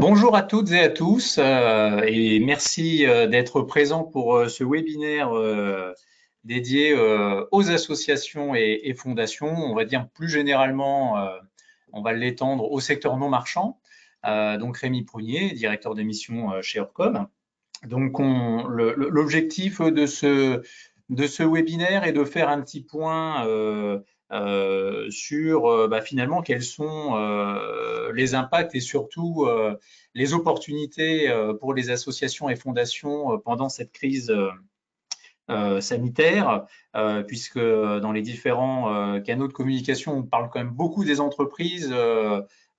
Bonjour à toutes et à tous et merci d'être présents pour ce webinaire dédié aux associations et fondations. On va dire plus généralement, on va l'étendre au secteur non marchand. Donc Rémi Prunier, directeur de mission chez Orcom. Donc l'objectif de ce webinaire est de faire un petit point sur finalement quels sont les impacts et surtout les opportunités pour les associations et fondations pendant cette crise sanitaire, puisque dans les différents canaux de communication, on parle quand même beaucoup des entreprises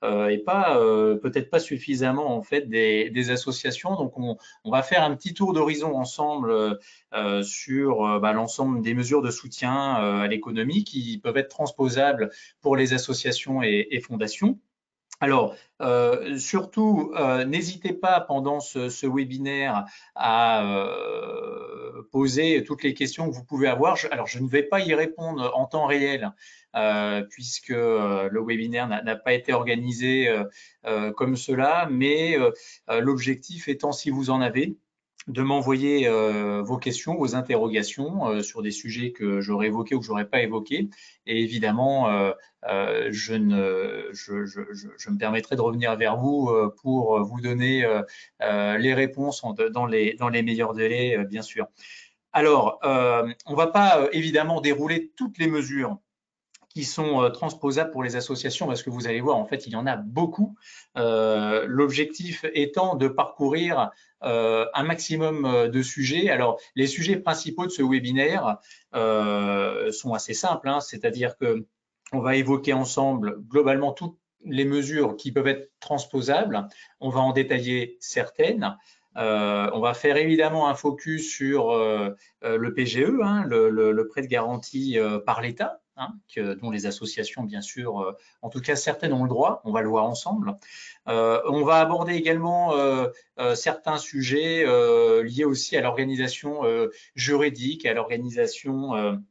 et pas peut-être pas suffisamment en fait des associations. Donc on va faire un petit tour d'horizon ensemble sur l'ensemble des mesures de soutien à l'économie qui peuvent être transposables pour les associations et fondations. Alors, surtout, n'hésitez pas pendant ce webinaire à poser toutes les questions que vous pouvez avoir. Alors, je ne vais pas y répondre en temps réel puisque le webinaire n'a pas été organisé comme cela, mais l'objectif étant, si vous en avez, de m'envoyer vos questions, vos interrogations sur des sujets que j'aurais évoqués ou que j'aurais pas évoqués. Et évidemment, je me permettrai de revenir vers vous pour vous donner les réponses dans les meilleurs délais, bien sûr. Alors, on ne va pas évidemment dérouler toutes les mesures qui sont transposables pour les associations parce que vous allez voir, en fait, il y en a beaucoup. L'objectif étant de parcourir un maximum de sujets. Alors, les sujets principaux de ce webinaire sont assez simples, hein, c'est-à-dire que on va évoquer ensemble globalement toutes les mesures qui peuvent être transposables. On va en détailler certaines. On va faire évidemment un focus sur le PGE, hein, le prêt de garantie par l'État, hein, dont les associations, bien sûr, en tout cas certaines ont le droit, on va le voir ensemble. On va aborder également certains sujets liés aussi à l'organisation juridique, à l'organisation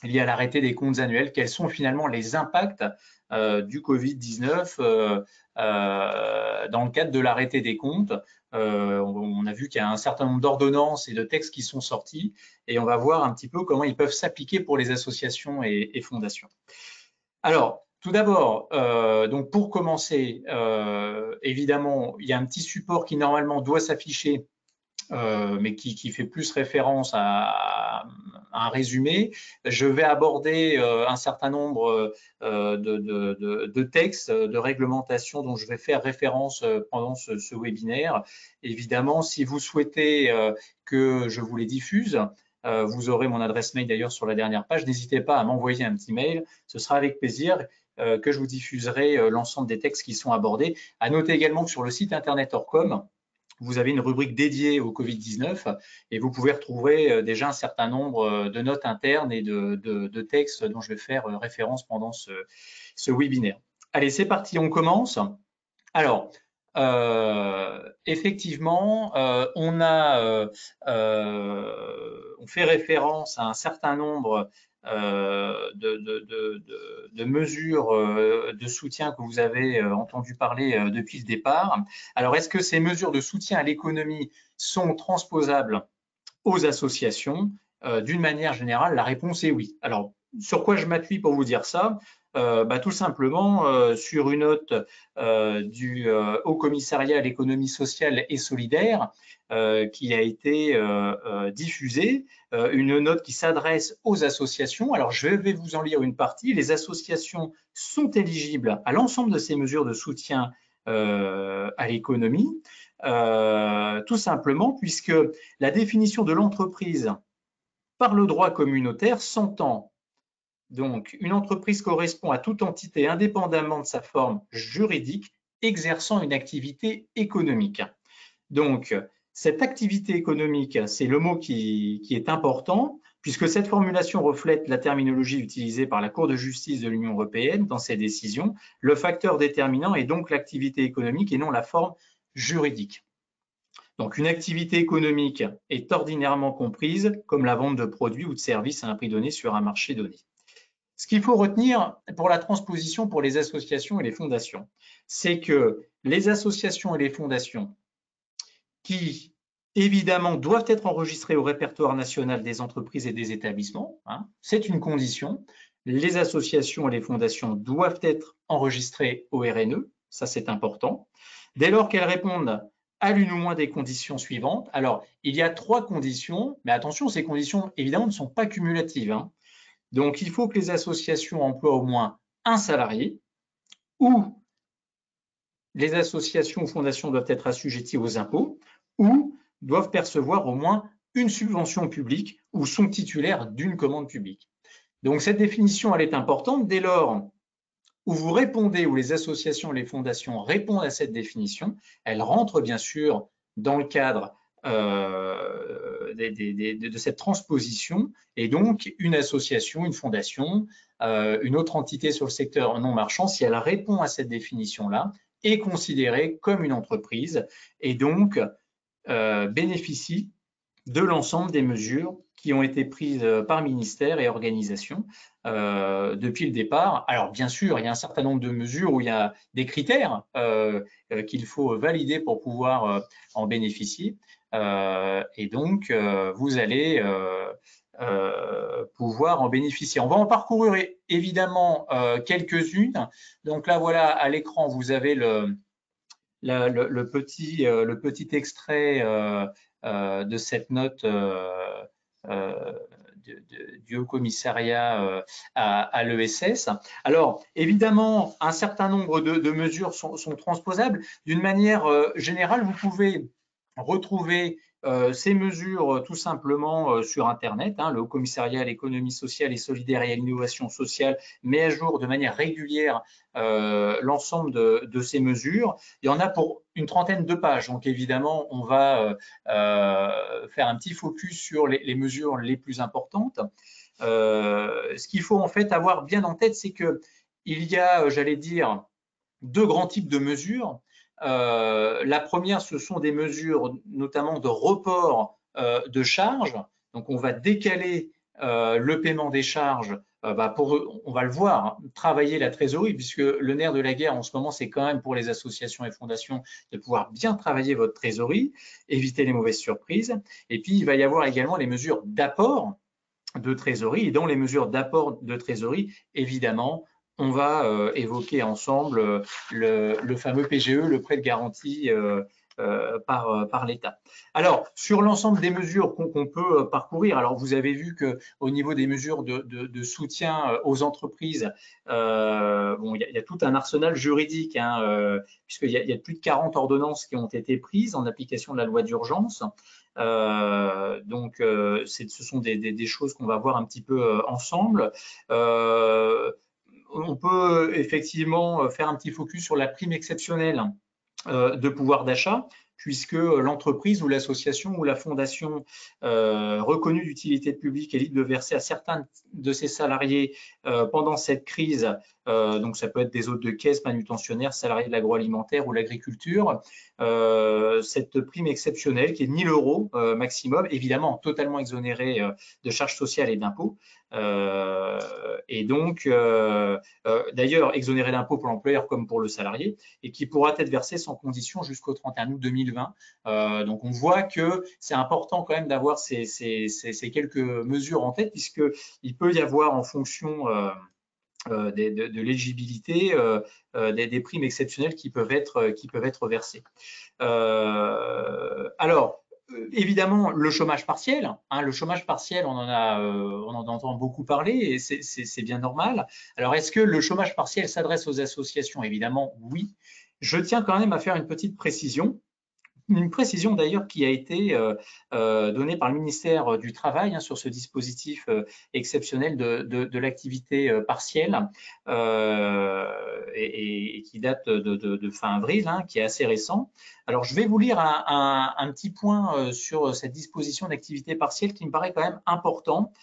liées à l'arrêté des comptes annuels. Quels sont finalement les impacts du Covid-19 dans le cadre de l'arrêté des comptes? On a vu qu'il y a un certain nombre d'ordonnances et de textes qui sont sortis et on va voir un petit peu comment ils peuvent s'appliquer pour les associations et fondations. Alors, tout d'abord, donc pour commencer, évidemment, il y a un petit support qui normalement doit s'afficher mais qui fait plus référence à un résumé. Je vais aborder un certain nombre de textes, de réglementations dont je vais faire référence pendant ce webinaire. Évidemment, si vous souhaitez que je vous les diffuse, vous aurez mon adresse mail d'ailleurs sur la dernière page. N'hésitez pas à m'envoyer un petit mail. Ce sera avec plaisir que je vous diffuserai l'ensemble des textes qui sont abordés. À noter également que sur le site internet Orcom, vous avez une rubrique dédiée au Covid-19 et vous pouvez retrouver déjà un certain nombre de notes internes et de textes dont je vais faire référence pendant ce webinaire. Allez, c'est parti, on commence. Alors, effectivement, on fait référence à un certain nombre de mesures de soutien que vous avez entendu parler depuis le départ. Alors, est-ce que ces mesures de soutien à l'économie sont transposables aux associations? D'une manière générale, la réponse est oui. Alors, sur quoi je m'appuie pour vous dire ça? Tout simplement sur une note du Haut Commissariat à l'économie sociale et solidaire qui a été diffusée, une note qui s'adresse aux associations. Alors, je vais vous en lire une partie. Les associations sont éligibles à l'ensemble de ces mesures de soutien à l'économie, tout simplement puisque la définition de l'entreprise par le droit communautaire s'entend. Donc, une entreprise correspond à toute entité indépendamment de sa forme juridique exerçant une activité économique. Donc, cette activité économique, c'est le mot qui est important, puisque cette formulation reflète la terminologie utilisée par la Cour de justice de l'Union européenne dans ses décisions. Le facteur déterminant est donc l'activité économique et non la forme juridique. Donc, une activité économique est ordinairement comprise comme la vente de produits ou de services à un prix donné sur un marché donné. Ce qu'il faut retenir pour la transposition pour les associations et les fondations, c'est que les associations et les fondations qui, évidemment, doivent être enregistrées au répertoire national des entreprises et des établissements, hein, c'est une condition. Les associations et les fondations doivent être enregistrées au RNE, ça c'est important. Dès lors qu'elles répondent à l'une ou moins des conditions suivantes, alors il y a 3 conditions, mais attention, ces conditions évidemment ne sont pas cumulatives, hein. Donc il faut que les associations emploient au moins un salarié, ou les associations ou fondations doivent être assujetties aux impôts, ou doivent percevoir au moins une subvention publique ou sont titulaires d'une commande publique. Donc cette définition, elle est importante dès lors où vous répondez, où les associations et les fondations répondent à cette définition. Elle rentre bien sûr dans le cadre de cette transposition, et donc une association, une fondation, une autre entité sur le secteur non marchand, si elle répond à cette définition-là, est considérée comme une entreprise et donc bénéficie de l'ensemble des mesures qui ont été prises par ministère et organisations depuis le départ. Alors bien sûr, il y a un certain nombre de mesures où il y a des critères qu'il faut valider pour pouvoir en bénéficier. Et donc, vous allez pouvoir en bénéficier. On va en parcourir évidemment quelques-unes. Donc là, voilà, à l'écran, vous avez le petit extrait de cette note du Haut Commissariat à l'ESS. Alors, évidemment, un certain nombre de mesures sont transposables. D'une manière générale, vous pouvez retrouver ces mesures tout simplement sur Internet, hein. Le Haut Commissariat à l'économie sociale et solidaire et à l'innovation sociale met à jour de manière régulière l'ensemble de ces mesures. Il y en a pour une trentaine de pages, donc évidemment, on va faire un petit focus sur les mesures les plus importantes. Ce qu'il faut en fait avoir bien en tête, c'est qu'il y a, j'allais dire, 2 grands types de mesures. La première, ce sont des mesures notamment de report de charges. Donc, on va décaler le paiement des charges on va le voir, hein, travailler la trésorerie, puisque le nerf de la guerre en ce moment, c'est quand même pour les associations et fondations de pouvoir bien travailler votre trésorerie, éviter les mauvaises surprises. Et puis, il va y avoir également les mesures d'apport de trésorerie. Et dans les mesures d'apport de trésorerie, évidemment, on va évoquer ensemble le fameux PGE, le prêt de garantie par l'État. Alors, sur l'ensemble des mesures qu'on peut parcourir, alors vous avez vu qu'au niveau des mesures de soutien aux entreprises, bon, il y a tout un arsenal juridique, hein, puisqu'il y a plus de 40 ordonnances qui ont été prises en application de la loi d'urgence. Donc, ce sont des choses qu'on va voir un petit peu ensemble. On peut effectivement faire un petit focus sur la prime exceptionnelle de pouvoir d'achat, puisque l'entreprise ou l'association ou la fondation reconnue d'utilité publique est libre de verser à certains de ses salariés pendant cette crise, donc ça peut être des hôtes de caisse, manutentionnaires, salariés de l'agroalimentaire ou l'agriculture, cette prime exceptionnelle qui est de 1 000 € maximum, évidemment totalement exonérée de charges sociales et d'impôts. Et donc, d'ailleurs, exonérée d'impôts pour l'employeur comme pour le salarié, et qui pourra être versée sans condition jusqu'au 31 août 2020. Donc, on voit que c'est important quand même d'avoir ces quelques mesures en tête, puisqu'il peut y avoir en fonction de l'éligibilité des primes exceptionnelles qui peuvent être versées. Alors, évidemment, le chômage partiel, hein, le chômage partiel, on en entend beaucoup parler et c'est bien normal. Alors, est-ce que le chômage partiel s'adresse aux associations? Évidemment, oui. Je tiens quand même à faire une petite précision. Une précision d'ailleurs qui a été donnée par le ministère du Travail, hein, sur ce dispositif exceptionnel de l'activité partielle et qui date de fin avril, hein, qui est assez récent. Alors, je vais vous lire un petit point sur cette disposition d'activité partielle qui me paraît quand même important.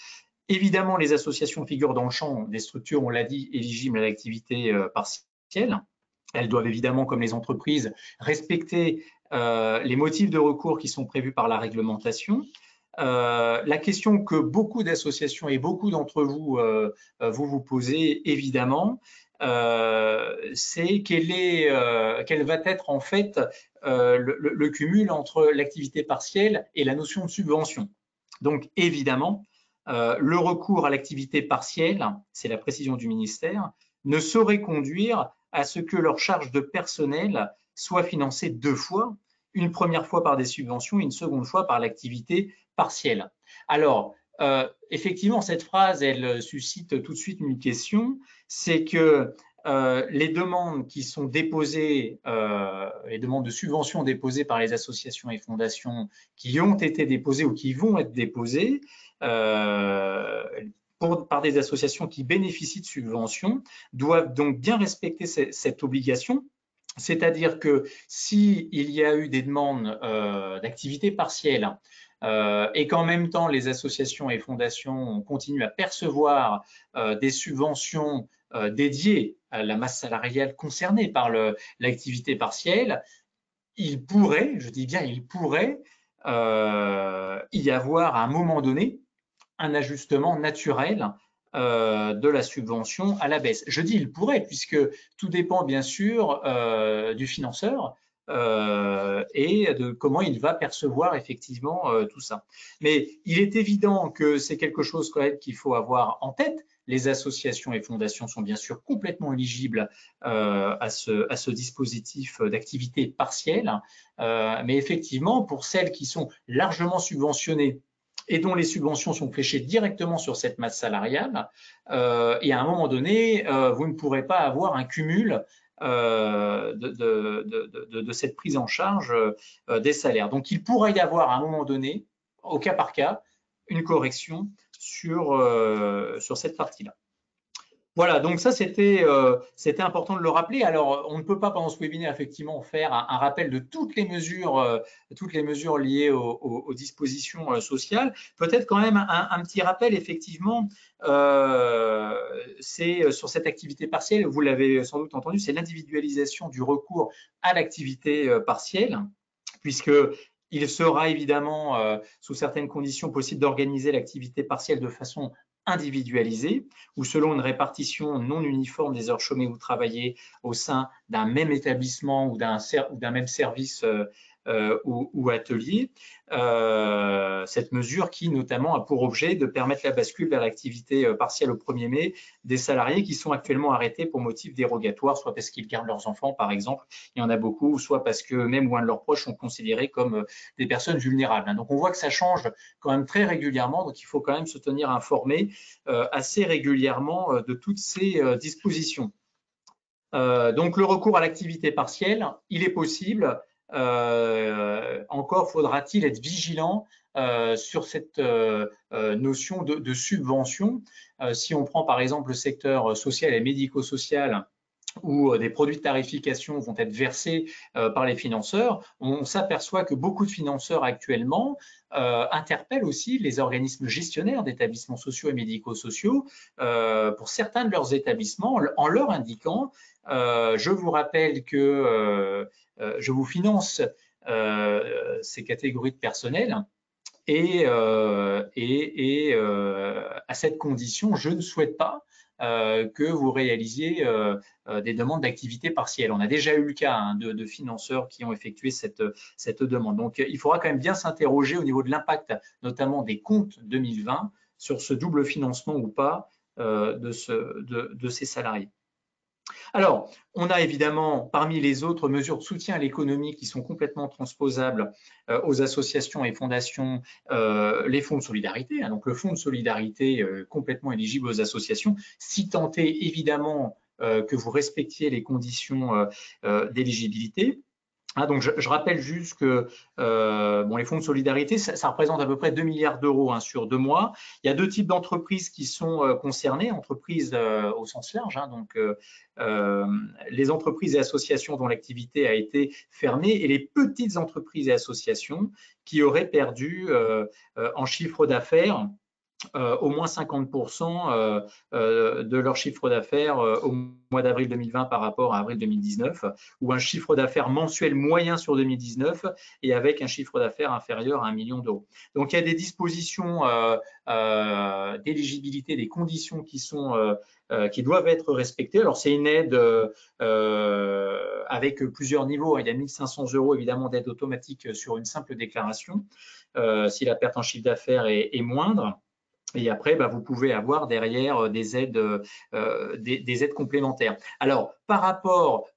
Évidemment, les associations figurent dans le champ des structures, on l'a dit, éligibles à l'activité partielle. Elles doivent évidemment, comme les entreprises, respecter les motifs de recours qui sont prévus par la réglementation. La question que beaucoup d'associations et beaucoup d'entre vous vous posez évidemment, c'est quel va être en fait le cumul entre l'activité partielle et la notion de subvention. Donc évidemment, le recours à l'activité partielle, c'est la précision du ministère, ne saurait conduire à ce que leur charge de personnel soit financée deux fois, une première fois par des subventions et une seconde fois par l'activité partielle. Alors, effectivement, cette phrase, elle suscite tout de suite une question, c'est que les demandes qui sont déposées, les demandes de subventions déposées par les associations et fondations qui ont été déposées ou qui vont être déposées par des associations qui bénéficient de subventions doivent donc bien respecter cette obligation. C'est-à-dire que s'il y a eu des demandes d'activité partielle et qu'en même temps les associations et fondations continuent à percevoir des subventions dédiées à la masse salariale concernée par l'activité partielle, il pourrait, je dis bien il pourrait, y avoir à un moment donné un ajustement naturel de la subvention à la baisse. Je dis il pourrait, puisque tout dépend bien sûr du financeur et de comment il va percevoir effectivement tout ça. Mais il est évident que c'est quelque chose quand même qu'il faut avoir en tête. Les associations et fondations sont bien sûr complètement éligibles à ce dispositif d'activité partielle, mais effectivement, pour celles qui sont largement subventionnées et dont les subventions sont fléchées directement sur cette masse salariale, et à un moment donné, vous ne pourrez pas avoir un cumul de cette prise en charge des salaires. Donc, il pourrait y avoir à un moment donné, au cas par cas, une correction sur cette partie-là. Voilà, donc ça c'était important de le rappeler. Alors on ne peut pas pendant ce webinaire effectivement faire un rappel de toutes les mesures liées aux dispositions sociales. Peut-être quand même un petit rappel effectivement, c'est sur cette activité partielle, vous l'avez sans doute entendu, c'est l'individualisation du recours à l'activité partielle, puisque il sera évidemment, sous certaines conditions, possible d'organiser l'activité partielle de façon individualisée ou selon une répartition non uniforme des heures chômées ou travaillées au sein d'un même établissement ou d'un même service ou atelier. Cette mesure qui notamment a pour objet de permettre la bascule vers l'activité partielle au 1er mai des salariés qui sont actuellement arrêtés pour motif dérogatoire, soit parce qu'ils gardent leurs enfants par exemple, il y en a beaucoup, soit parce que même ou un de leurs proches sont considérés comme des personnes vulnérables. Donc on voit que ça change quand même très régulièrement, donc il faut quand même se tenir informé assez régulièrement de toutes ces dispositions. Donc le recours à l'activité partielle, il est possible. Encore faudra-t-il être vigilant sur cette notion de subvention. Si on prend par exemple le secteur social et médico-social, où des produits de tarification vont être versés par les financeurs, on s'aperçoit que beaucoup de financeurs actuellement interpellent aussi les organismes gestionnaires d'établissements sociaux et médico-sociaux pour certains de leurs établissements en leur indiquant je vous rappelle que je vous finance ces catégories de personnel et à cette condition, je ne souhaite pas que vous réalisiez des demandes d'activité partielle. On a déjà eu le cas de financeurs qui ont effectué cette demande. Donc, il faudra quand même bien s'interroger au niveau de l'impact, notamment des comptes 2020, sur ce double financement ou pas de ces salariés. Alors, on a évidemment parmi les autres mesures de soutien à l'économie qui sont complètement transposables aux associations et fondations, les fonds de solidarité. Donc, le fonds de solidarité complètement éligible aux associations, si tant est évidemment que vous respectiez les conditions d'éligibilité. Donc je rappelle juste que les fonds de solidarité, ça représente à peu près 2 milliards d'euros sur 2 mois. Il y a deux types d'entreprises qui sont concernées, entreprises au sens large, donc les entreprises et associations dont l'activité a été fermée et les petites entreprises et associations qui auraient perdu en chiffre d'affaires au moins 50% de leur chiffre d'affaires au mois d'avril 2020 par rapport à avril 2019, ou un chiffre d'affaires mensuel moyen sur 2019 et avec un chiffre d'affaires inférieur à 1 million d'euros. Donc il y a des dispositions d'éligibilité, des conditions qui doivent être respectées. Alors c'est une aide avec plusieurs niveaux. Il y a 1 500 € évidemment d'aide automatique sur une simple déclaration si la perte en chiffre d'affaires est moindre. Et après, vous pouvez avoir derrière des aides complémentaires. Alors, par rapport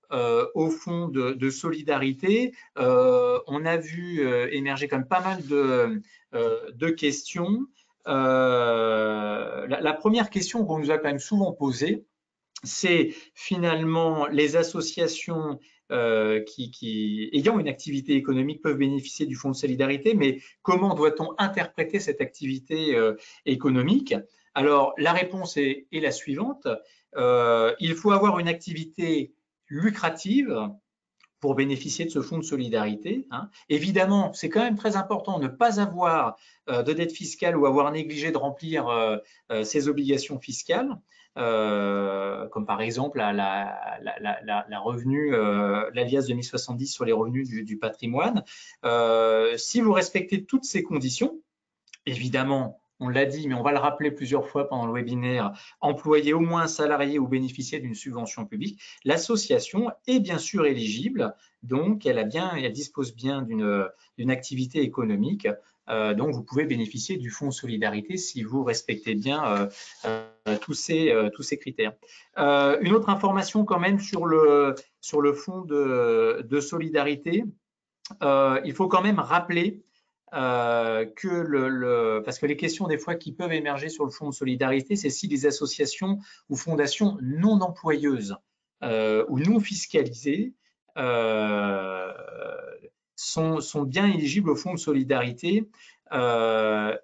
au fonds de solidarité, on a vu émerger quand même pas mal de questions. La première question qu'on nous a quand même souvent posée, c'est finalement les associations qui, ayant une activité économique, peuvent bénéficier du fonds de solidarité, mais comment doit-on interpréter cette activité économique? Alors, la réponse est la suivante. Il faut avoir une activité lucrative pour bénéficier de ce fonds de solidarité. Évidemment, c'est quand même très important de ne pas avoir de dette fiscale ou avoir négligé de remplir ses obligations fiscales. Comme par exemple la revenu, l'alias 2070 sur les revenus du patrimoine. Si vous respectez toutes ces conditions, évidemment, on l'a dit, mais on va le rappeler plusieurs fois pendant le webinaire, employer au moins un salarié ou bénéficier d'une subvention publique, l'association est bien sûr éligible, donc elle dispose bien d'une activité économique, donc vous pouvez bénéficier du fonds de solidarité si vous respectez bien tous ces critères. Une autre information quand même sur le fonds de solidarité, il faut quand même rappeler parce que les questions des fois qui peuvent émerger sur le fonds de solidarité, c'est si les associations ou fondations non employeuses ou non fiscalisées sont bien éligibles au fonds de solidarité.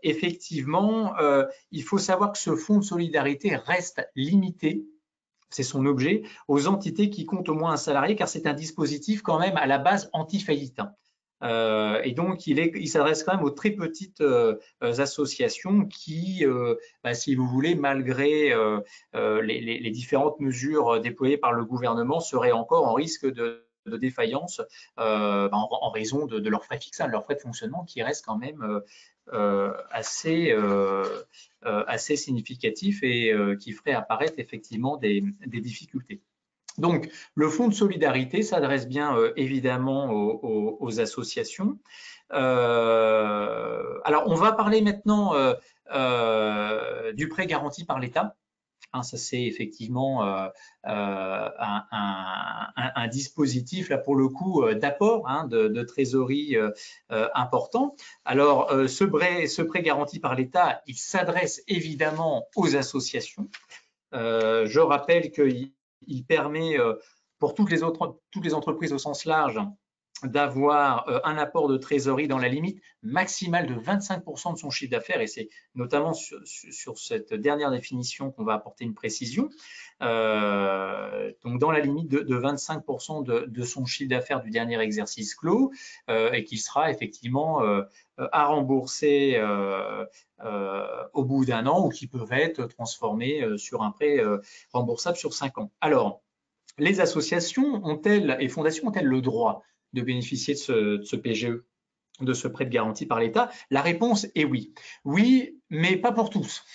Effectivement, il faut savoir que ce fonds de solidarité reste limité, c'est son objet, aux entités qui comptent au moins un salarié, car c'est un dispositif quand même à la base anti-faillite. Et donc, il s'adresse quand même aux très petites associations qui, si vous voulez, malgré les différentes mesures déployées par le gouvernement, seraient encore en risque de défaillance en raison de leurs frais fixes, de leurs frais de fonctionnement qui restent quand même assez significatifs et qui feraient apparaître effectivement des difficultés. Donc, le fonds de solidarité s'adresse bien évidemment aux associations. Alors, on va parler maintenant du prêt garanti par l'État. Ça, c'est effectivement un dispositif, là, pour le coup, d'apport de trésorerie important. Alors, ce prêt garanti par l'État, il s'adresse évidemment aux associations. Je rappelle qu'il permet pour toutes les entreprises au sens large d'avoir un apport de trésorerie dans la limite maximale de 25% de son chiffre d'affaires, et c'est notamment sur cette dernière définition qu'on va apporter une précision. Donc dans la limite de 25% de son chiffre d'affaires du dernier exercice clos, et qui sera effectivement à rembourser au bout d'1 an, ou qui peuvent être transformés sur un prêt remboursable sur 5 ans. Alors, les associations ont-elles et fondations ont-elles le droit de bénéficier de ce PGE, de ce prêt de garantie par l'État? La réponse est oui. Oui, mais pas pour tous.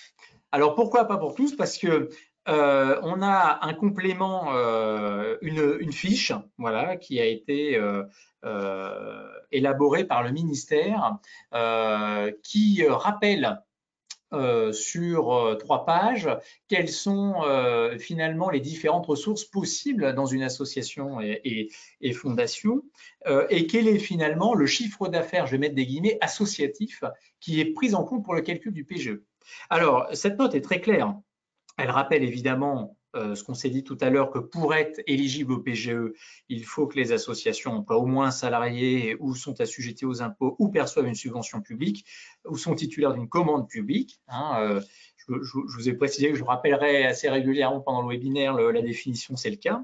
Alors pourquoi pas pour tous? Parce que on a un complément, une fiche, voilà, qui a été élaborée par le ministère, qui rappelle sur 3 pages quelles sont finalement les différentes ressources possibles dans une association et fondation, et quel est finalement le chiffre d'affaires, je vais mettre des guillemets, associatif, qui est pris en compte pour le calcul du PGE. Alors, cette note est très claire. Elle rappelle évidemment ce qu'on s'est dit tout à l'heure, que pour être éligible au PGE, il faut que les associations emploient au moins un salarié, ou sont assujetties aux impôts, ou perçoivent une subvention publique, ou sont titulaires d'une commande publique. Je vous ai précisé que je rappellerai assez régulièrement pendant le webinaire la définition, c'est le cas.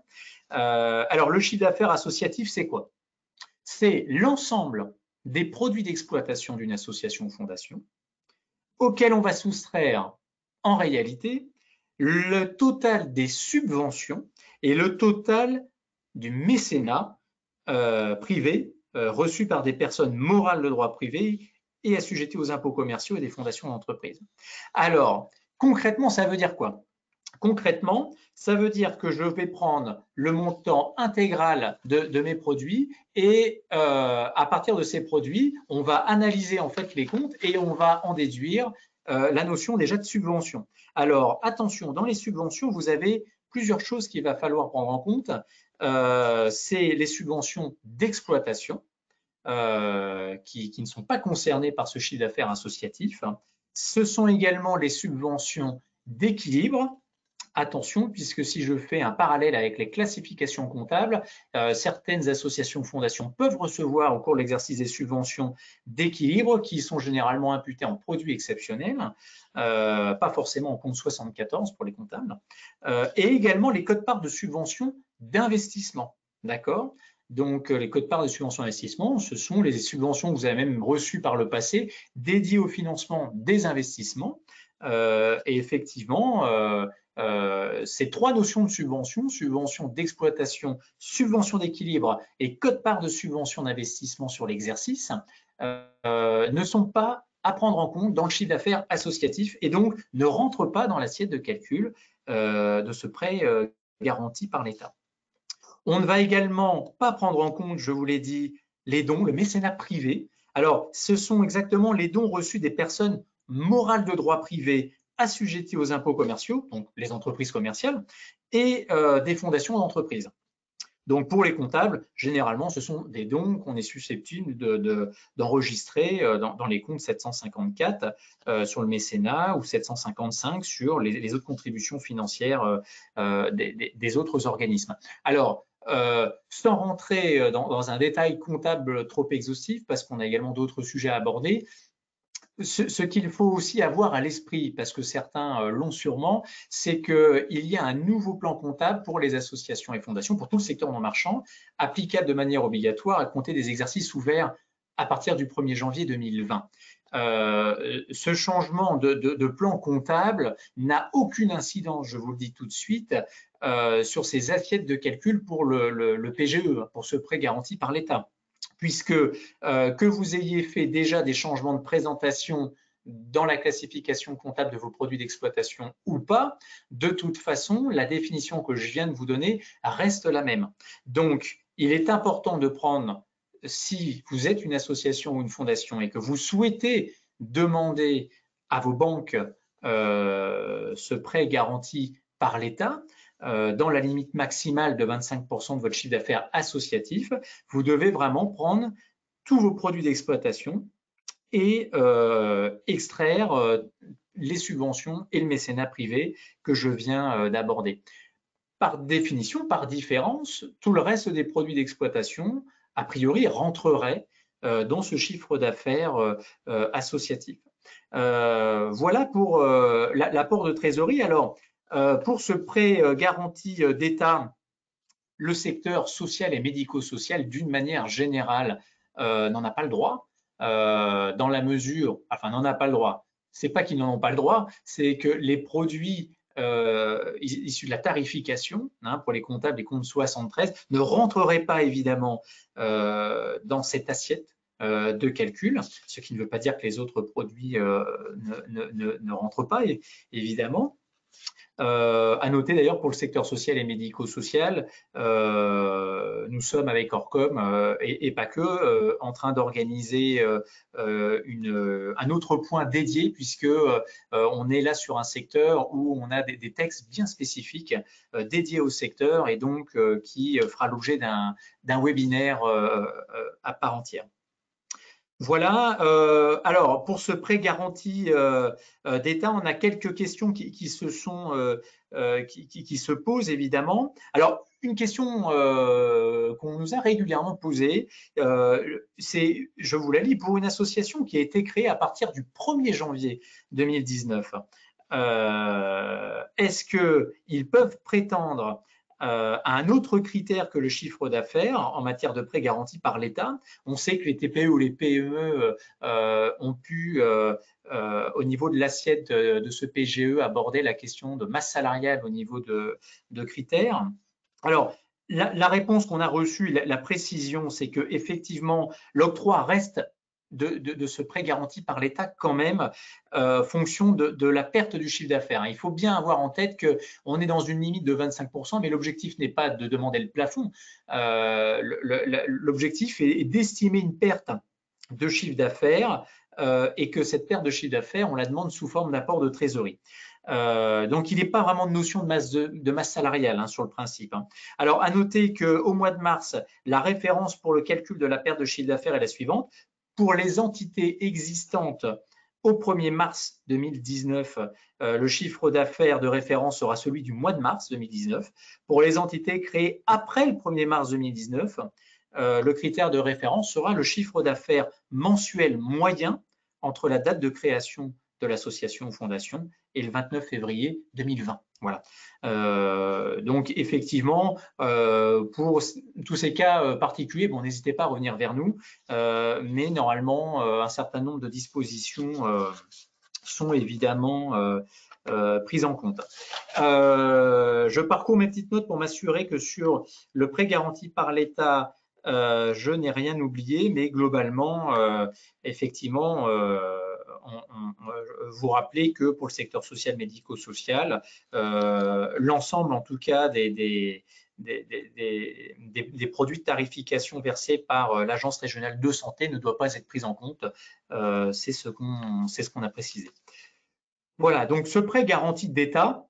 Alors, le chiffre d'affaires associatif, c'est quoi? C'est l'ensemble des produits d'exploitation d'une association ou fondation, auquel on va soustraire en réalité le total des subventions et le total du mécénat privé reçu par des personnes morales de droit privé et assujetties aux impôts commerciaux et des fondations d'entreprise. Alors, concrètement, ça veut dire quoi? Concrètement, ça veut dire que je vais prendre le montant intégral de mes produits et à partir de ces produits, on va analyser en fait les comptes et on va en déduire la notion déjà de subvention. Alors attention, dans les subventions, vous avez plusieurs choses qu'il va falloir prendre en compte. C'est les subventions d'exploitation qui ne sont pas concernées par ce chiffre d'affaires associatif. Ce sont également les subventions d'équilibre. Attention, puisque si je fais un parallèle avec les classifications comptables, certaines associations fondations peuvent recevoir au cours de l'exercice des subventions d'équilibre qui sont généralement imputées en produits exceptionnels, pas forcément en compte 74 pour les comptables, et également les codes-parts de subventions d'investissement. D'accord? Donc, les codes-parts de subventions d'investissement, ce sont les subventions que vous avez même reçues par le passé dédiées au financement des investissements. Et effectivement, ces trois notions de subvention, subvention d'exploitation, subvention d'équilibre et quote-part de subvention d'investissement sur l'exercice, ne sont pas à prendre en compte dans le chiffre d'affaires associatif et donc ne rentrent pas dans l'assiette de calcul de ce prêt garanti par l'État. On ne va également pas prendre en compte, je vous l'ai dit, les dons, le mécénat privé. Alors, ce sont exactement les dons reçus des personnes morales de droit privé assujetties aux impôts commerciaux, donc les entreprises commerciales, et des fondations d'entreprises. Donc, pour les comptables, généralement, ce sont des dons qu'on est susceptible d'enregistrer dans les comptes 754 sur le mécénat ou 755 sur les autres contributions financières des autres organismes. Alors, sans rentrer dans un détail comptable trop exhaustif, parce qu'on a également d'autres sujets à aborder, ce qu'il faut aussi avoir à l'esprit, parce que certains l'ont sûrement, c'est qu'il y a un nouveau plan comptable pour les associations et fondations, pour tout le secteur non marchand, applicable de manière obligatoire à compter des exercices ouverts à partir du 1er janvier 2020. Ce changement de plan comptable n'a aucune incidence, je vous le dis tout de suite, sur ces assiettes de calcul pour le PGE, pour ce prêt garanti par l'État. Puisque que vous ayez fait déjà des changements de présentation dans la classification comptable de vos produits d'exploitation ou pas, de toute façon, la définition que je viens de vous donner reste la même. Donc, il est important de prendre, si vous êtes une association ou une fondation et que vous souhaitez demander à vos banques ce prêt garanti par l'État, dans la limite maximale de 25% de votre chiffre d'affaires associatif, vous devez vraiment prendre tous vos produits d'exploitation et extraire les subventions et le mécénat privé que je viens d'aborder. Par définition, par différence, tout le reste des produits d'exploitation, a priori, rentrerait dans ce chiffre d'affaires associatif. Voilà pour l'apport de trésorerie. Alors, pour ce prêt garanti d'État, le secteur social et médico-social, d'une manière générale, n'en a pas le droit, dans la mesure, enfin, n'en a pas le droit. C'est pas qu'ils n'en ont pas le droit, c'est que les produits issus de la tarification, pour les comptables, les comptes 73, ne rentreraient pas évidemment dans cette assiette de calcul, ce qui ne veut pas dire que les autres produits ne rentrent pas, évidemment. À noter d'ailleurs pour le secteur social et médico-social, nous sommes avec Orcom et pas que en train d'organiser un autre point dédié puisque on est là sur un secteur où on a des textes bien spécifiques dédiés au secteur et donc qui fera l'objet d'un webinaire à part entière. Voilà. Alors, pour ce prêt garanti d'État, on a quelques questions qui se posent évidemment. Alors, une question qu'on nous a régulièrement posée, c'est, je vous la lis, pour une association qui a été créée à partir du 1er janvier 2019, est-ce qu'ils peuvent prétendre à un autre critère que le chiffre d'affaires en matière de prêts garantis par l'État. On sait que les TPE ou les PME ont pu, au niveau de l'assiette de ce PGE, aborder la question de masse salariale au niveau de critères. Alors, la réponse qu'on a reçue, la précision, c'est que effectivement, l'octroi reste de ce prêt garanti par l'État quand même fonction de la perte du chiffre d'affaires. Il faut bien avoir en tête qu'on est dans une limite de 25%, mais l'objectif n'est pas de demander le plafond. L'objectif est d'estimer une perte de chiffre d'affaires et que cette perte de chiffre d'affaires, on la demande sous forme d'apport de trésorerie. Donc, il n'est pas vraiment de notion de masse salariale hein, sur le principe. Hein. Alors, à noter qu'au mois de mars, la référence pour le calcul de la perte de chiffre d'affaires est la suivante. Pour les entités existantes au 1er mars 2019, le chiffre d'affaires de référence sera celui du mois de mars 2019. Pour les entités créées après le 1er mars 2019, le critère de référence sera le chiffre d'affaires mensuel moyen entre la date de création de l'association ou fondation et le 29 février 2020. Voilà. Donc effectivement, pour tous ces cas particuliers, bon, n'hésitez pas à revenir vers nous, mais normalement, un certain nombre de dispositions sont évidemment prises en compte. Je parcours mes petites notes pour m'assurer que sur le prêt garanti par l'État, je n'ai rien oublié, mais globalement, effectivement, vous rappelez que pour le secteur social, médico-social, l'ensemble en tout cas des produits de tarification versés par l'Agence régionale de santé ne doit pas être pris en compte. C'est ce qu'on a précisé. Voilà, donc ce prêt garanti d'État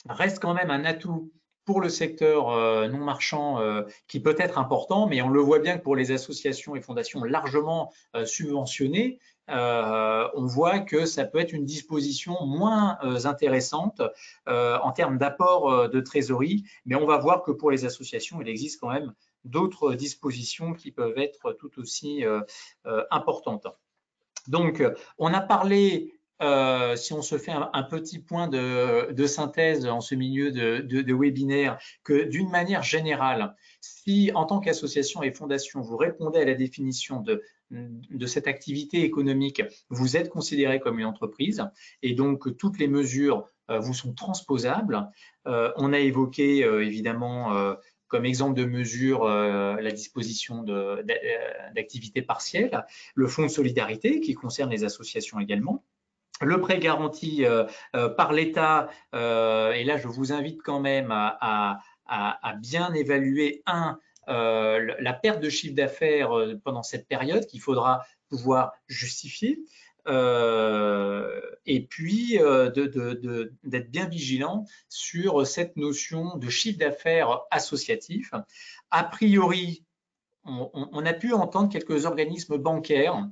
reste quand même un atout pour le secteur non marchand qui peut être important, mais on le voit bien que pour les associations et fondations largement subventionnées, on voit que ça peut être une disposition moins intéressante en termes d'apport de trésorerie, mais on va voir que pour les associations, il existe quand même d'autres dispositions qui peuvent être tout aussi importantes. Donc, on a parlé si on se fait un petit point de synthèse en ce milieu de webinaire, que d'une manière générale, si en tant qu'association et fondation, vous répondez à la définition de cette activité économique, vous êtes considéré comme une entreprise et donc toutes les mesures vous sont transposables. On a évoqué évidemment comme exemple de mesure la disposition d'activité partielle, le fonds de solidarité qui concerne les associations également. Le prêt garanti par l'État, et là je vous invite quand même à bien évaluer, la perte de chiffre d'affaires pendant cette période qu'il faudra pouvoir justifier, et puis d'être bien vigilant sur cette notion de chiffre d'affaires associatif. A priori, on a pu entendre quelques organismes bancaires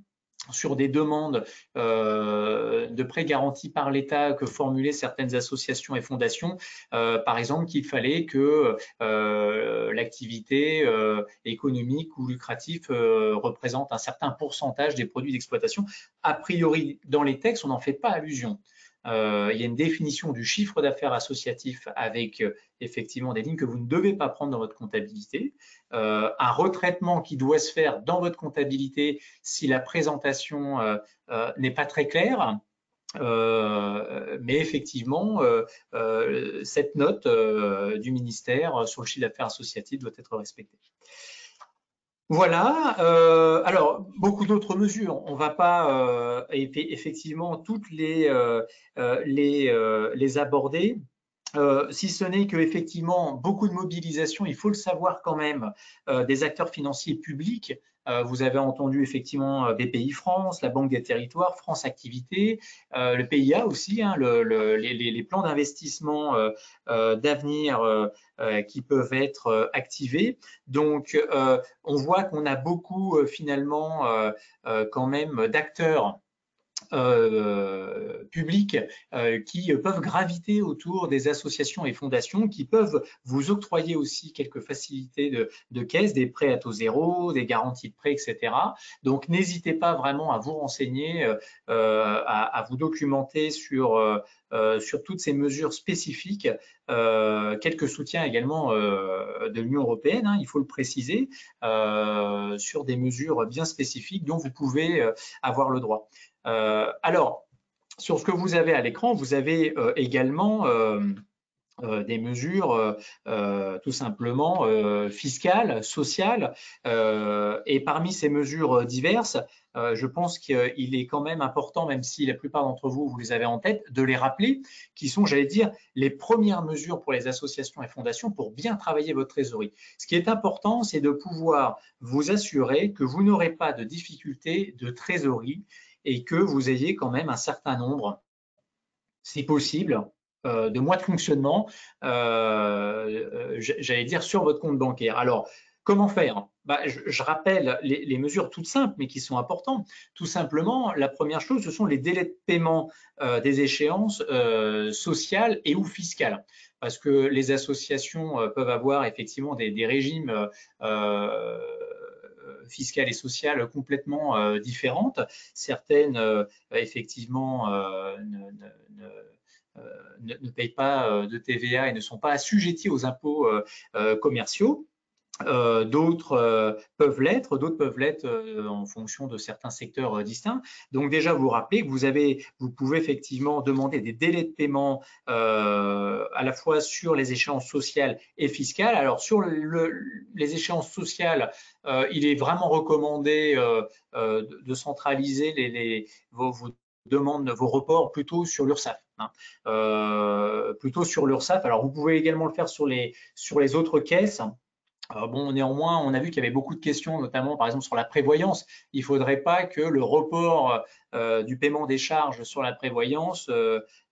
sur des demandes de prêts garantis par l'État que formulaient certaines associations et fondations, par exemple qu'il fallait que l'activité économique ou lucrative représente un certain pourcentage des produits d'exploitation. A priori, dans les textes, on n'en fait pas allusion. Il y a une définition du chiffre d'affaires associatif avec effectivement des lignes que vous ne devez pas prendre dans votre comptabilité, un retraitement qui doit se faire dans votre comptabilité si la présentation n'est pas très claire, mais effectivement, cette note du ministère sur le chiffre d'affaires associatif doit être respectée. Voilà, alors beaucoup d'autres mesures. On ne va pas effectivement toutes les aborder. Si ce n'est qu'effectivement, beaucoup de mobilisation, il faut le savoir quand même, des acteurs financiers publics. Vous avez entendu effectivement BPI France, la Banque des Territoires, France Activité, le PIA aussi, hein, les plans d'investissement d'avenir qui peuvent être activés. Donc, on voit qu'on a beaucoup finalement quand même d'acteurs publics qui peuvent graviter autour des associations et fondations, qui peuvent vous octroyer aussi quelques facilités de caisse, des prêts à taux zéro, des garanties de prêt, etc. Donc, n'hésitez pas vraiment à vous renseigner, à vous documenter sur toutes ces mesures spécifiques quelques soutiens également de l'Union européenne, hein, il faut le préciser, sur des mesures bien spécifiques dont vous pouvez avoir le droit. Alors, sur ce que vous avez à l'écran, vous avez également des mesures tout simplement fiscales, sociales. Et parmi ces mesures diverses, je pense qu'il est quand même important, même si la plupart d'entre vous, vous les avez en tête, de les rappeler, qui sont, j'allais dire, les premières mesures pour les associations et fondations pour bien travailler votre trésorerie. Ce qui est important, c'est de pouvoir vous assurer que vous n'aurez pas de difficultés de trésorerie et que vous ayez quand même un certain nombre, si possible, de mois de fonctionnement, j'allais dire, sur votre compte bancaire. Alors, comment faire? Je rappelle les mesures toutes simples, mais qui sont importantes. Tout simplement, la première chose, ce sont les délais de paiement des échéances sociales et ou fiscales. Parce que les associations peuvent avoir effectivement des régimes fiscales et sociales complètement différentes. Certaines, effectivement, ne payent pas de TVA et ne sont pas assujettis aux impôts commerciaux. D'autres peuvent l'être, en fonction de certains secteurs distincts. Donc déjà, vous vous rappelez que vous pouvez effectivement demander des délais de paiement à la fois sur les échéances sociales et fiscales. Alors sur les échéances sociales, il est vraiment recommandé de centraliser vos demandes, vos reports plutôt sur l'URSSAF. Hein. Plutôt sur l'URSSAF. Alors vous pouvez également le faire sur les autres caisses. Bon, néanmoins, on a vu qu'il y avait beaucoup de questions, notamment par exemple sur la prévoyance. Il ne faudrait pas que le report du paiement des charges sur la prévoyance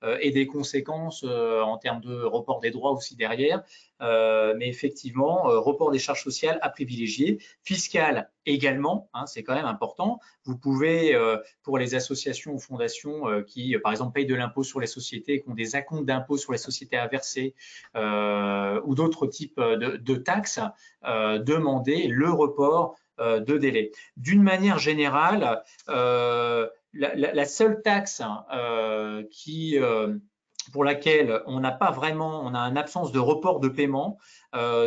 ait des conséquences en termes de report des droits aussi derrière. Mais effectivement, report des charges sociales à privilégier, fiscales également, hein, c'est quand même important. Vous pouvez, pour les associations ou fondations qui, par exemple, payent de l'impôt sur les sociétés, qui ont des acomptes d'impôt sur les sociétés à verser ou d'autres types de taxes, demander le report de délai. D'une manière générale, la seule taxe pour laquelle on n'a pas vraiment, on a une absence de report de paiement,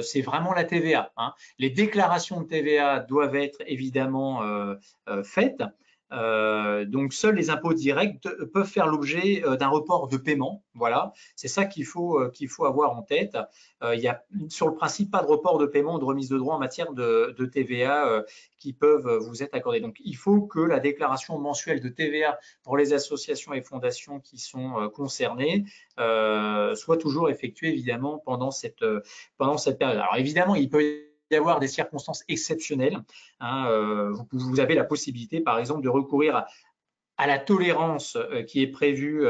c'est vraiment la TVA. Hein. Les déclarations de TVA doivent être évidemment faites. Donc, seuls les impôts directs peuvent faire l'objet d'un report de paiement. Voilà, c'est ça qu'il faut avoir en tête. Il y a sur le principe pas de report de paiement ou de remise de droit en matière de TVA qui peuvent vous être accordés. Donc, il faut que la déclaration mensuelle de TVA pour les associations et fondations qui sont concernées soit toujours effectuée évidemment pendant cette période. Alors évidemment, il peut y avoir des circonstances exceptionnelles. Hein, vous avez la possibilité, par exemple, de recourir à la tolérance qui est prévue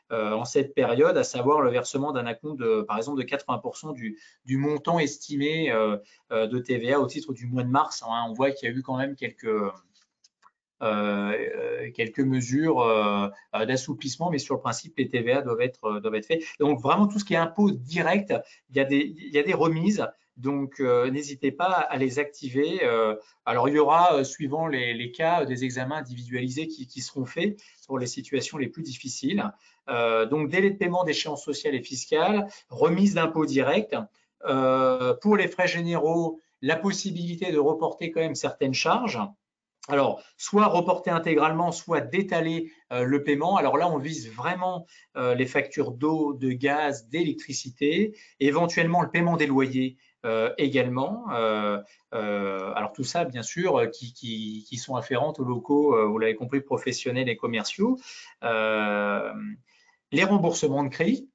en cette période, à savoir le versement d'un acompte, par exemple, de 80% du montant estimé de TVA au titre du mois de mars. Hein. On voit qu'il y a eu quand même quelques mesures d'assouplissement, mais sur le principe, les TVA doivent être faits. Donc, vraiment, tout ce qui est impôt direct, il y a des remises. Donc, n'hésitez pas à les activer. Alors, il y aura, suivant les cas, des examens individualisés qui seront faits pour les situations les plus difficiles. Donc, délai de paiement d'échéances sociales et fiscales, remise d'impôt direct. Pour les frais généraux, la possibilité de reporter quand même certaines charges. Alors, soit reporter intégralement, soit d'étaler le paiement. Alors là, on vise vraiment les factures d'eau, de gaz, d'électricité, éventuellement le paiement des loyers également. Alors tout ça, bien sûr, qui sont afférentes aux locaux, vous l'avez compris, professionnels et commerciaux. Les remboursements de crédit.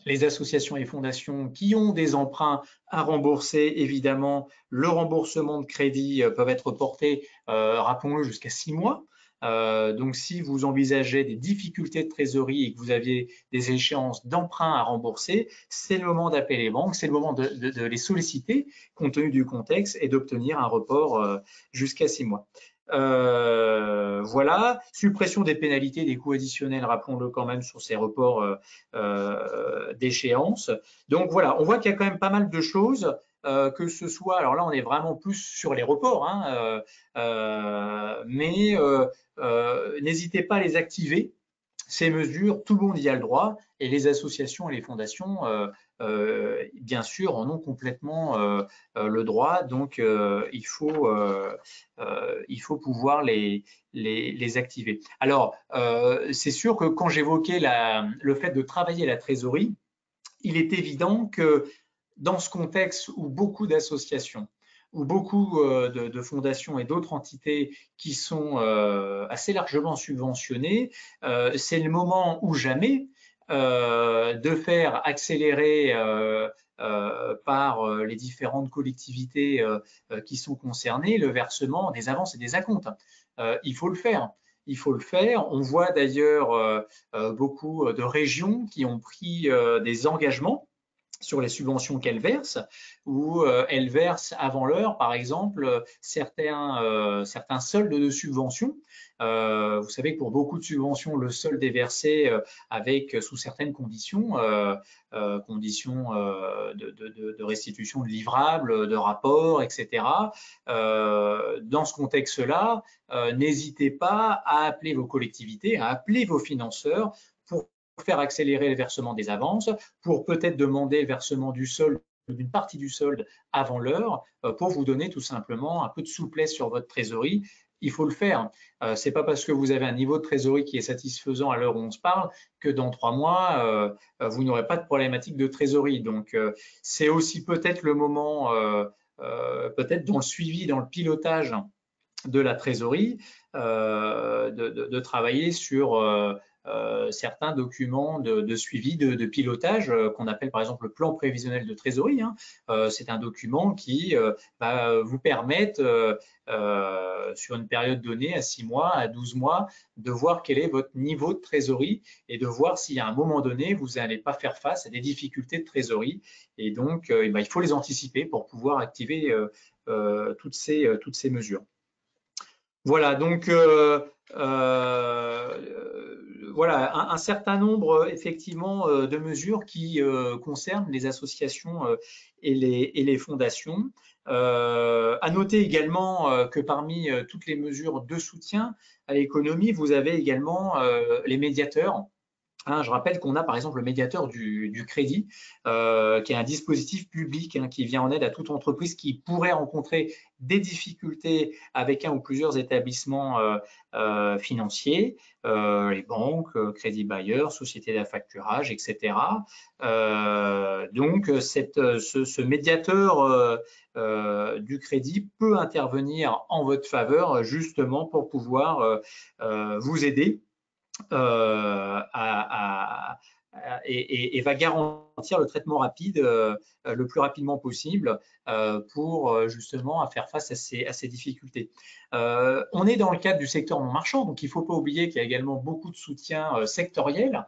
Les associations et fondations qui ont des emprunts à rembourser, évidemment, le remboursement de crédit peuvent être portés, rappelons-le, jusqu'à 6 mois. Donc, si vous envisagez des difficultés de trésorerie et que vous aviez des échéances d'emprunt à rembourser, c'est le moment d'appeler les banques, c'est le moment de les solliciter compte tenu du contexte et d'obtenir un report jusqu'à 6 mois. Voilà, suppression des pénalités, des coûts additionnels, rappelons-le quand même, sur ces reports d'échéance. Donc voilà, on voit qu'il y a quand même pas mal de choses, que ce soit, alors là on est vraiment plus sur les reports, hein, mais n'hésitez pas à les activer. ces mesures, tout le monde y a le droit et les associations et les fondations, bien sûr, en ont complètement le droit. Donc, il faut pouvoir les activer. Alors, c'est sûr que quand j'évoquais le fait de travailler la trésorerie, il est évident que dans ce contexte où beaucoup d'associations, où beaucoup de fondations et d'autres entités qui sont assez largement subventionnées, c'est le moment ou jamais de faire accélérer par les différentes collectivités qui sont concernées le versement des avances et des acomptes. Il faut le faire. Il faut le faire. On voit d'ailleurs beaucoup de régions qui ont pris des engagements sur les subventions qu'elles versent, où elles versent avant l'heure, par exemple, certains soldes de subventions. Vous savez que pour beaucoup de subventions, le solde est versé avec, sous certaines conditions, conditions de restitution de livrables, de rapports, etc. Dans ce contexte-là, n'hésitez pas à appeler vos collectivités, à appeler vos financeurs pour faire accélérer le versement des avances, pour peut-être demander le versement du solde, d'une partie du solde avant l'heure, pour vous donner tout simplement un peu de souplesse sur votre trésorerie. Il faut le faire. C'est pas parce que vous avez un niveau de trésorerie qui est satisfaisant à l'heure où on se parle que dans 3 mois, vous n'aurez pas de problématique de trésorerie. Donc, c'est aussi peut-être le moment, peut-être dans le suivi, dans le pilotage de la trésorerie, de travailler sur certains documents de suivi, de pilotage qu'on appelle par exemple le plan prévisionnel de trésorerie. C'est un document qui va vous permettre sur une période donnée à 6 mois, à 12 mois, de voir quel est votre niveau de trésorerie et de voir si à un moment donné, vous n'allez pas faire face à des difficultés de trésorerie. Et donc, il faut les anticiper pour pouvoir activer toutes ces mesures. Voilà, donc voilà un certain nombre effectivement de mesures qui concernent les associations et les fondations. À noter également que parmi toutes les mesures de soutien à l'économie, vous avez également les médiateurs. Je rappelle qu'on a par exemple le médiateur du crédit, qui est un dispositif public qui vient en aide à toute entreprise qui pourrait rencontrer des difficultés avec un ou plusieurs établissements financiers, les banques, crédit bailleurs, sociétés d'affacturage, etc. Donc, ce médiateur du crédit peut intervenir en votre faveur justement pour pouvoir vous aider et va garantir le traitement rapide le plus rapidement possible pour justement faire face à ces difficultés. On est dans le cadre du secteur non marchand, donc il ne faut pas oublier qu'il y a également beaucoup de soutiens sectoriels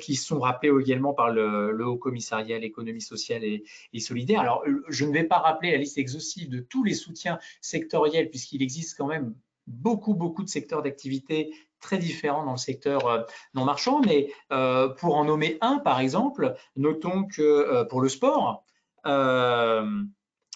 qui sont rappelés également par le Haut Commissariat à l'économie sociale et solidaire. Alors, je ne vais pas rappeler la liste exhaustive de tous les soutiens sectoriels puisqu'il existe quand même beaucoup de secteurs d'activité très différents dans le secteur non marchand, mais pour en nommer un, par exemple, notons que pour le sport,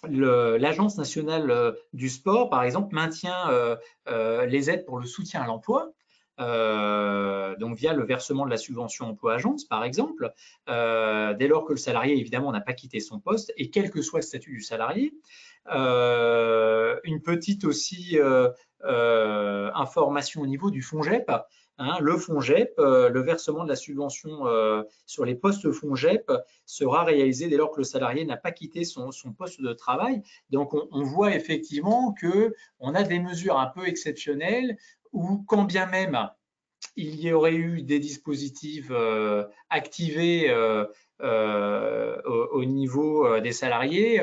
l'Agence nationale du sport, par exemple, maintient les aides pour le soutien à l'emploi, donc via le versement de la subvention emploi-agence, par exemple, dès lors que le salarié, évidemment, n'a pas quitté son poste, et quel que soit le statut du salarié. Une petite aussi information au niveau du FONGEP. Le FONGEP, le versement de la subvention sur les postes FONGEP sera réalisé dès lors que le salarié n'a pas quitté son poste de travail. Donc, on voit effectivement qu'on a des mesures un peu exceptionnelles où, quand bien même il y aurait eu des dispositifs activés au niveau des salariés,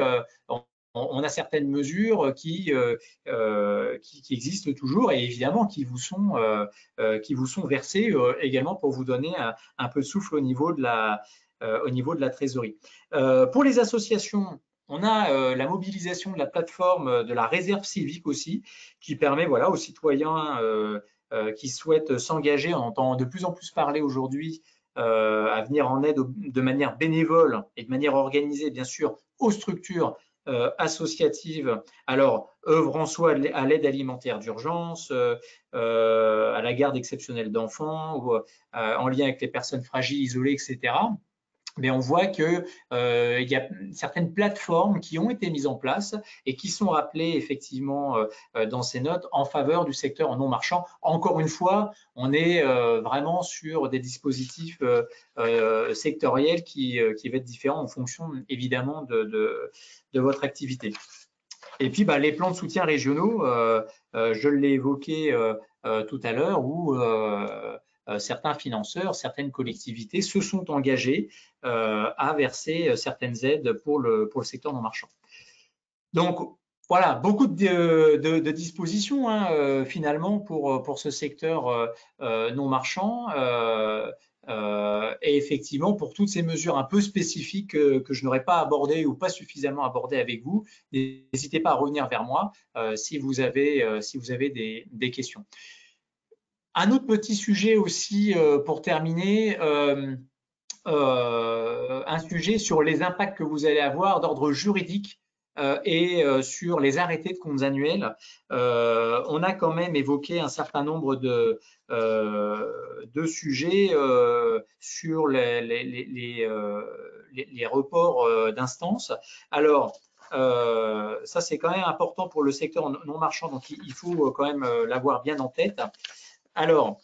on a certaines mesures qui existent toujours et évidemment qui vous sont versées également pour vous donner un peu de souffle au niveau de la trésorerie. Pour les associations, on a la mobilisation de la plateforme de la réserve civique aussi, qui permet aux citoyens qui souhaitent s'engager. On entend de plus en plus parler aujourd'hui à venir en aide de manière bénévole et de manière organisée, bien sûr, aux structures associatives, alors œuvrant soit à l'aide alimentaire d'urgence, à la garde exceptionnelle d'enfants, ou en lien avec les personnes fragiles, isolées, etc. Mais on voit qu'il y a certaines plateformes qui ont été mises en place et qui sont rappelées effectivement dans ces notes en faveur du secteur non marchand. Encore une fois, on est vraiment sur des dispositifs sectoriels qui vont être différents en fonction évidemment de votre activité. Et puis, les plans de soutien régionaux, je l'ai évoqué tout à l'heure, où certains financeurs, certaines collectivités se sont engagés à verser certaines aides pour le secteur non marchand. Donc, voilà, beaucoup de dispositions finalement pour ce secteur non marchand. Et effectivement, pour toutes ces mesures un peu spécifiques que je n'aurais pas abordées ou pas suffisamment abordées avec vous, n'hésitez pas à revenir vers moi si vous avez des questions. Un autre petit sujet aussi pour terminer, un sujet sur les impacts que vous allez avoir d'ordre juridique et sur les arrêtés de comptes annuels. On a quand même évoqué un certain nombre de sujets sur les reports d'instances. Alors, ça, c'est quand même important pour le secteur non marchand, donc il faut quand même l'avoir bien en tête. Alors,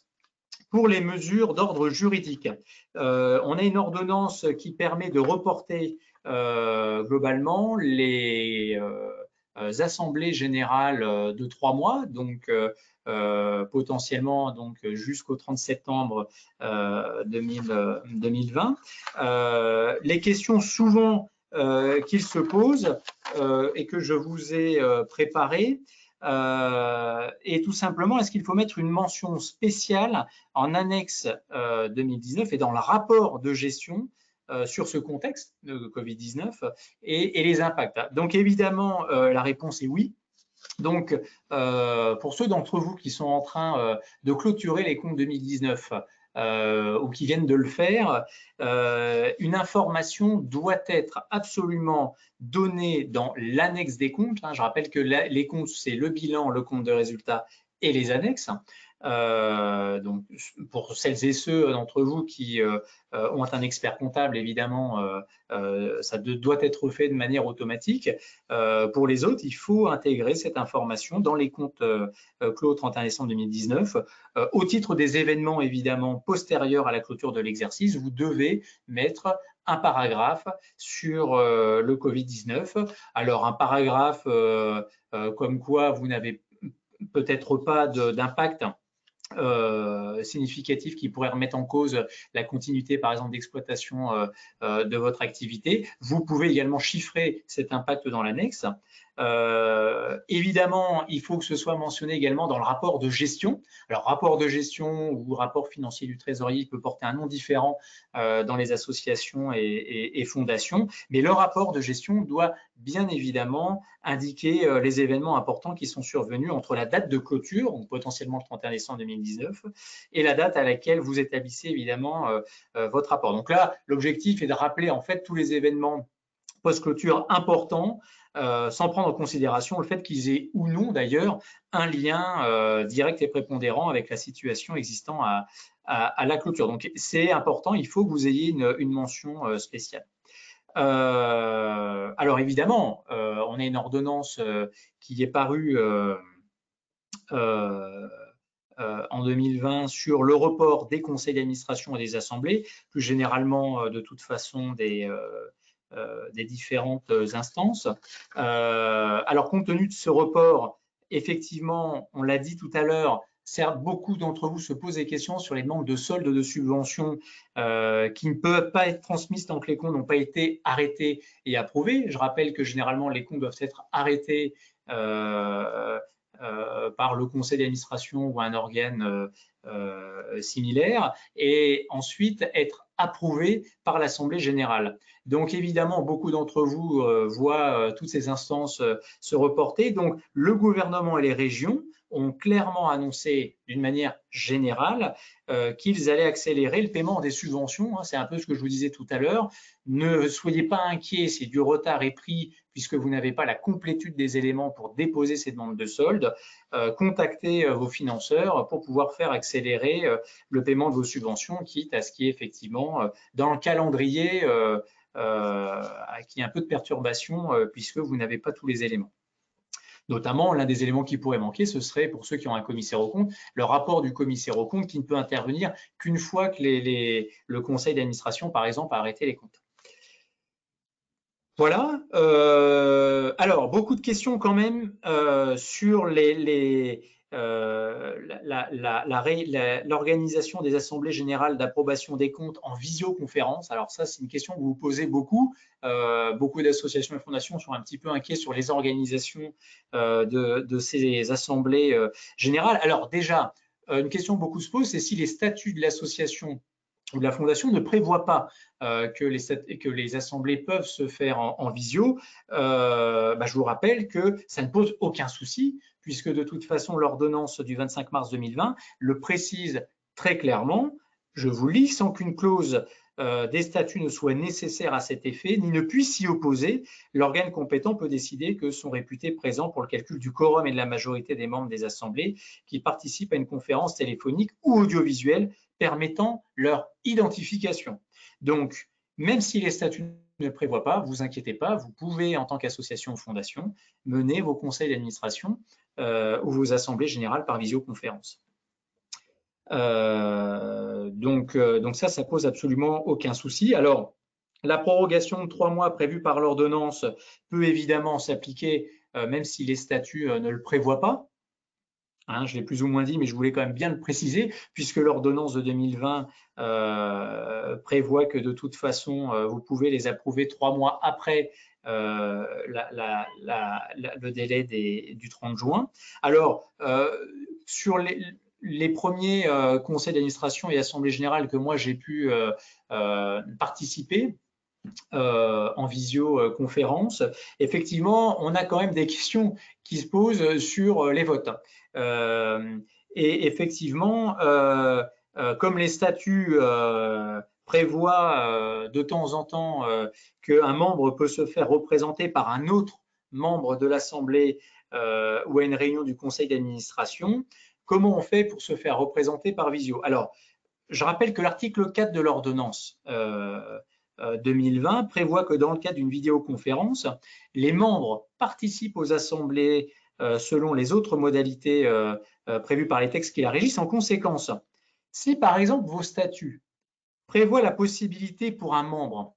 pour les mesures d'ordre juridique, on a une ordonnance qui permet de reporter globalement les assemblées générales de 3 mois, donc potentiellement jusqu'au 30 septembre 2020. Les questions souvent qu'ils se posent et que je vous ai préparées, et tout simplement, est-ce qu'il faut mettre une mention spéciale en annexe 2019 et dans le rapport de gestion sur ce contexte de Covid-19 et les impacts? Donc évidemment, la réponse est oui. Donc, pour ceux d'entre vous qui sont en train de clôturer les comptes 2019 ou qui viennent de le faire, une information doit être absolument donnée dans l'annexe des comptes. Je rappelle que les comptes, c'est le bilan, le compte de résultat et les annexes. Donc, pour celles et ceux d'entre vous qui ont un expert comptable, évidemment, ça doit être fait de manière automatique. Pour les autres, il faut intégrer cette information dans les comptes clos au 31 décembre 2019. Au titre des événements, évidemment, postérieurs à la clôture de l'exercice, vous devez mettre un paragraphe sur le Covid-19. Alors, un paragraphe comme quoi vous n'avez peut-être pas d'impact significatif qui pourrait remettre en cause la continuité, par exemple, d'exploitation de votre activité. Vous pouvez également chiffrer cet impact dans l'annexe. Évidemment, il faut que ce soit mentionné également dans le rapport de gestion. Alors, rapport de gestion ou rapport financier du trésorier peut porter un nom différent dans les associations et fondations, mais le rapport de gestion doit bien évidemment indiquer les événements importants qui sont survenus entre la date de clôture, donc potentiellement le 31 décembre 2019, et la date à laquelle vous établissez évidemment votre rapport. Donc là, l'objectif est de rappeler en fait tous les événements post-clôture importants, sans prendre en considération le fait qu'ils aient ou non d'ailleurs un lien direct et prépondérant avec la situation existant à la clôture. Donc c'est important, il faut que vous ayez une mention spéciale. Alors évidemment, on a une ordonnance qui est parue en 2020 sur le report des conseils d'administration et des assemblées, plus généralement de toute façon des différentes instances. Alors compte tenu de ce report, effectivement, on l'a dit tout à l'heure, certes, beaucoup d'entre vous se posent des questions sur les demandes de soldes de subventions qui ne peuvent pas être transmises tant que les comptes n'ont pas été arrêtés et approuvés. Je rappelle que généralement, les comptes doivent être arrêtés par le conseil d'administration ou un organe similaire et ensuite être approuvés par l'Assemblée générale. Donc évidemment, beaucoup d'entre vous voient toutes ces instances se reporter. Donc le gouvernement et les régions ont clairement annoncé d'une manière générale qu'ils allaient accélérer le paiement des subventions. C'est un peu ce que je vous disais tout à l'heure. Ne soyez pas inquiets si du retard est pris puisque vous n'avez pas la complétude des éléments pour déposer ces demandes de solde. Contactez vos financeurs pour pouvoir faire accélérer le paiement de vos subventions, quitte à ce qui est effectivement dans le calendrier qui a un peu de perturbation puisque vous n'avez pas tous les éléments. Notamment, l'un des éléments qui pourrait manquer, ce serait, pour ceux qui ont un commissaire aux comptes, le rapport du commissaire aux comptes qui ne peut intervenir qu'une fois que le conseil d'administration, par exemple, a arrêté les comptes. Voilà. Alors, beaucoup de questions quand même sur l'organisation des assemblées générales d'approbation des comptes en visioconférence. Alors ça, c'est une question que vous vous posez beaucoup. Beaucoup d'associations et fondations sont un petit peu inquiets sur les organisations de ces assemblées générales. Alors déjà, une question que beaucoup se posent, c'est si les statuts de l'association ou de la fondation ne prévoient pas que les assemblées peuvent se faire en visio. Je vous rappelle que ça ne pose aucun souci, puisque de toute façon, l'ordonnance du 25 mars 2020 le précise très clairement. Je vous lis, sans qu'une clause des statuts ne soit nécessaire à cet effet, ni ne puisse s'y opposer, l'organe compétent peut décider que sont réputés présents pour le calcul du quorum et de la majorité des membres des assemblées qui participent à une conférence téléphonique ou audiovisuelle permettant leur identification. Donc, même si les statuts ne le prévoient pas, vous inquiétez pas, vous pouvez, en tant qu'association ou fondation, mener vos conseils d'administration ou vos assemblées générales par visioconférence. Donc ça pose absolument aucun souci. Alors, la prorogation de 3 mois prévue par l'ordonnance peut évidemment s'appliquer même si les statuts ne le prévoient pas. Je l'ai plus ou moins dit, mais je voulais quand même bien le préciser, puisque l'ordonnance de 2020 prévoit que de toute façon, vous pouvez les approuver 3 mois après le délai du 30 juin. Alors, sur les premiers conseils d'administration et assemblées générales que moi j'ai pu participer, en visioconférence, effectivement, on a quand même des questions qui se posent sur les votes. Et effectivement, comme les statuts prévoient de temps en temps qu'un membre peut se faire représenter par un autre membre de l'Assemblée ou à une réunion du conseil d'administration, comment on fait pour se faire représenter par visio? Alors, je rappelle que l'article 4 de l'ordonnance 2020 prévoit que dans le cadre d'une vidéoconférence, les membres participent aux assemblées selon les autres modalités prévues par les textes qui la régissent. En conséquence, si par exemple vos statuts prévoient la possibilité pour un membre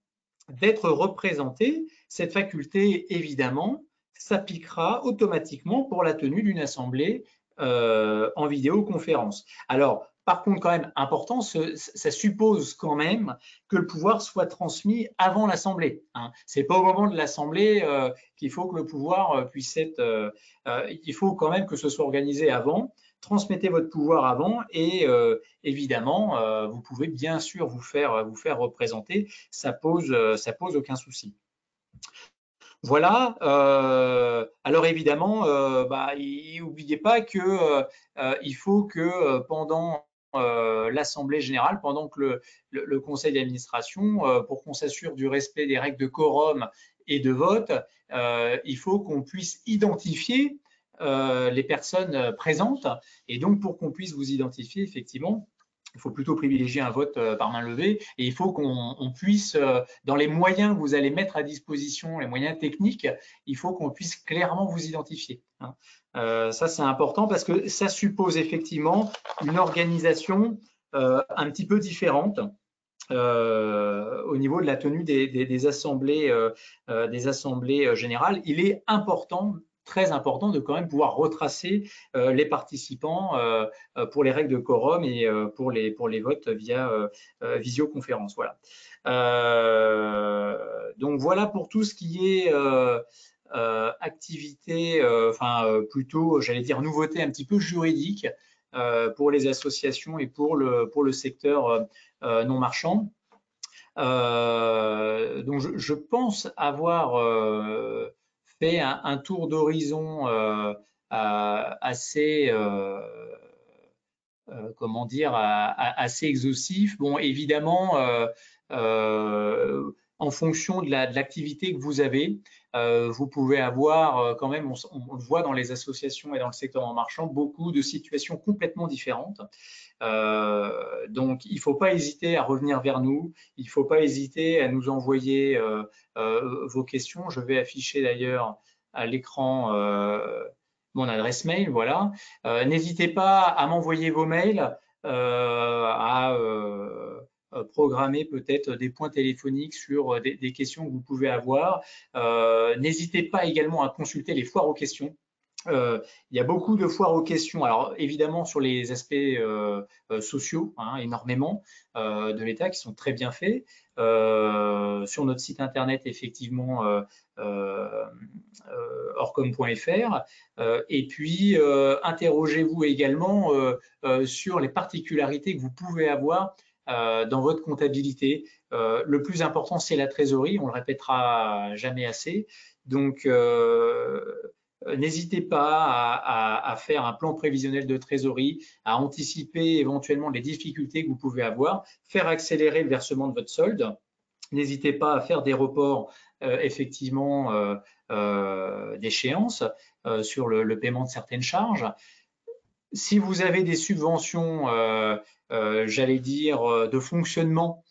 d'être représenté, cette faculté, évidemment, s'appliquera automatiquement pour la tenue d'une assemblée en vidéoconférence. Alors, par contre, quand même important, ça suppose quand même que le pouvoir soit transmis avant l'Assemblée. Ce n'est pas au moment de l'Assemblée qu'il faut que le pouvoir puisse être… il faut quand même que ce soit organisé avant. Transmettez votre pouvoir avant et évidemment, vous pouvez bien sûr vous faire représenter. Ça pose aucun souci. Voilà. Alors évidemment, n'oubliez pas que il faut que pendant l'Assemblée générale, pendant que le conseil d'administration, pour qu'on s'assure du respect des règles de quorum et de vote, il faut qu'on puisse identifier les personnes présentes. Et donc, pour qu'on puisse vous identifier, effectivement, il faut plutôt privilégier un vote par main levée et il faut qu'on puisse, dans les moyens que vous allez mettre à disposition, les moyens techniques, il faut qu'on puisse clairement vous identifier. Ça, c'est important parce que ça suppose effectivement une organisation un petit peu différente au niveau de la tenue des assemblées générales. Il est important, très important, de quand même pouvoir retracer les participants pour les règles de quorum et pour les votes via visioconférence. Voilà. Donc voilà pour tout ce qui est activité, plutôt, j'allais dire, nouveauté un petit peu juridique pour les associations et pour le secteur non marchand. Donc je pense avoir fait un tour d'horizon assez comment dire, assez exhaustif. Bon, évidemment, en fonction de l'activité que vous avez, vous pouvez avoir quand même, on le voit dans les associations et dans le secteur en marchand, beaucoup de situations complètement différentes. Donc, il ne faut pas hésiter à revenir vers nous. Il ne faut pas hésiter à nous envoyer vos questions. Je vais afficher d'ailleurs à l'écran mon adresse mail. Voilà. N'hésitez pas à m'envoyer vos mails, à programmer peut-être des points téléphoniques sur des questions que vous pouvez avoir. N'hésitez pas également à consulter les foires aux questions. Il y a beaucoup de foires aux questions. Alors évidemment sur les aspects sociaux, hein, énormément de l'État qui sont très bien faits. Sur notre site internet, effectivement, orcom.fr. Et puis interrogez-vous également sur les particularités que vous pouvez avoir dans votre comptabilité. Le plus important, c'est la trésorerie. On le répétera jamais assez. Donc n'hésitez pas à faire un plan prévisionnel de trésorerie, à anticiper éventuellement les difficultés que vous pouvez avoir, faire accélérer le versement de votre solde. N'hésitez pas à faire des reports effectivement d'échéance sur le paiement de certaines charges. Si vous avez des subventions, j'allais dire, de fonctionnement,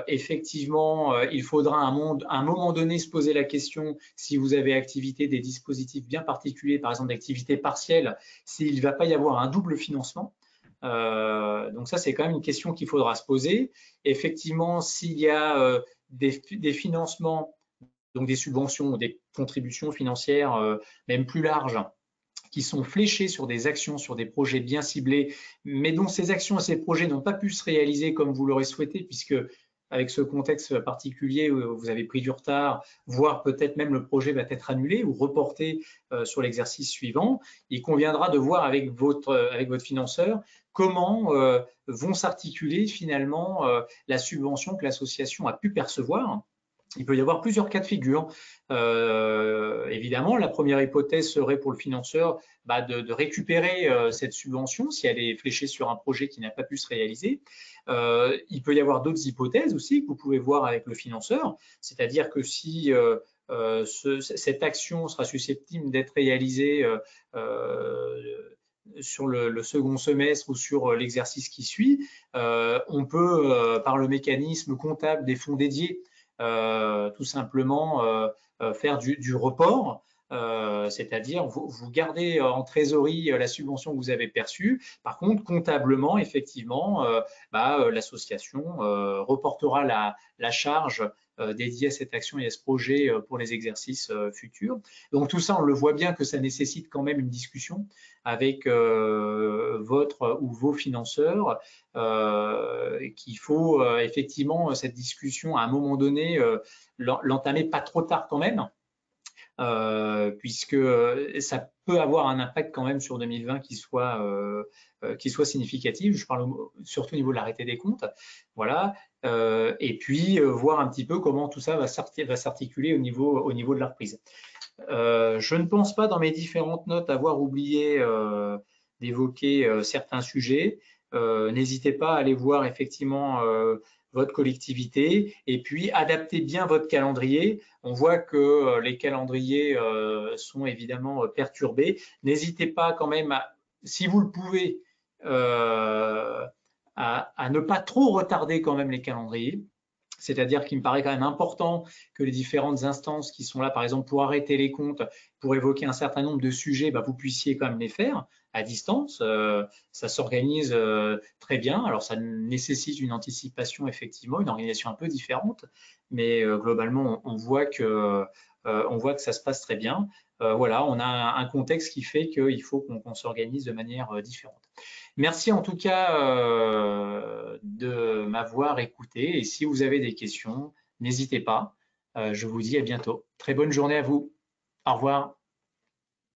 effectivement, il faudra à un moment donné se poser la question si vous avez activité des dispositifs bien particuliers, par exemple d'activité partielle, s'il ne va pas y avoir un double financement. Donc ça, c'est quand même une question qu'il faudra se poser. Effectivement, s'il y a des financements, donc des subventions ou des contributions financières même plus larges, qui sont fléchés sur des actions, sur des projets bien ciblés, mais dont ces actions et ces projets n'ont pas pu se réaliser comme vous l'aurez souhaité, puisque avec ce contexte particulier où vous avez pris du retard, voire peut-être même le projet va être annulé ou reporté sur l'exercice suivant, il conviendra de voir avec votre financeur comment vont s'articuler finalement la subvention que l'association a pu percevoir. Il peut y avoir plusieurs cas de figure. Évidemment, la première hypothèse serait pour le financeur de récupérer cette subvention si elle est fléchée sur un projet qui n'a pas pu se réaliser. Il peut y avoir d'autres hypothèses aussi que vous pouvez voir avec le financeur, c'est-à-dire que si cette action sera susceptible d'être réalisée sur le second semestre ou sur l'exercice qui suit, on peut, par le mécanisme comptable des fonds dédiés, tout simplement faire du report, c'est-à-dire vous gardez en trésorerie la subvention que vous avez perçue. Par contre, comptablement, effectivement, l'association reportera la charge dédiée à cette action et à ce projet pour les exercices futurs. Donc tout ça, on le voit bien que ça nécessite quand même une discussion avec votre ou vos financeurs, qu'il faut effectivement cette discussion à un moment donné l'entamer pas trop tard quand même, puisque ça peut avoir un impact quand même sur 2020 qui soit significatif. Je parle surtout au niveau de l'arrêté des comptes, voilà. Et puis voir un petit peu comment tout ça va s'articuler au niveau de la reprise. Je ne pense pas dans mes différentes notes avoir oublié d'évoquer certains sujets. N'hésitez pas à aller voir effectivement votre collectivité et puis adaptez bien votre calendrier. On voit que les calendriers sont évidemment perturbés. N'hésitez pas quand même, si vous le pouvez, à ne pas trop retarder quand même les calendriers. C'est-à-dire qu'il me paraît quand même important que les différentes instances qui sont là, par exemple, pour arrêter les comptes, pour évoquer un certain nombre de sujets, vous puissiez quand même les faire à distance. Ça s'organise très bien. Alors, ça nécessite une anticipation, effectivement, une organisation un peu différente, mais globalement, on voit que ça se passe très bien. Voilà, on a un contexte qui fait qu'il faut qu'on s'organise de manière différente. Merci en tout cas de m'avoir écouté et si vous avez des questions, n'hésitez pas. Je vous dis à bientôt. Très bonne journée à vous. Au revoir.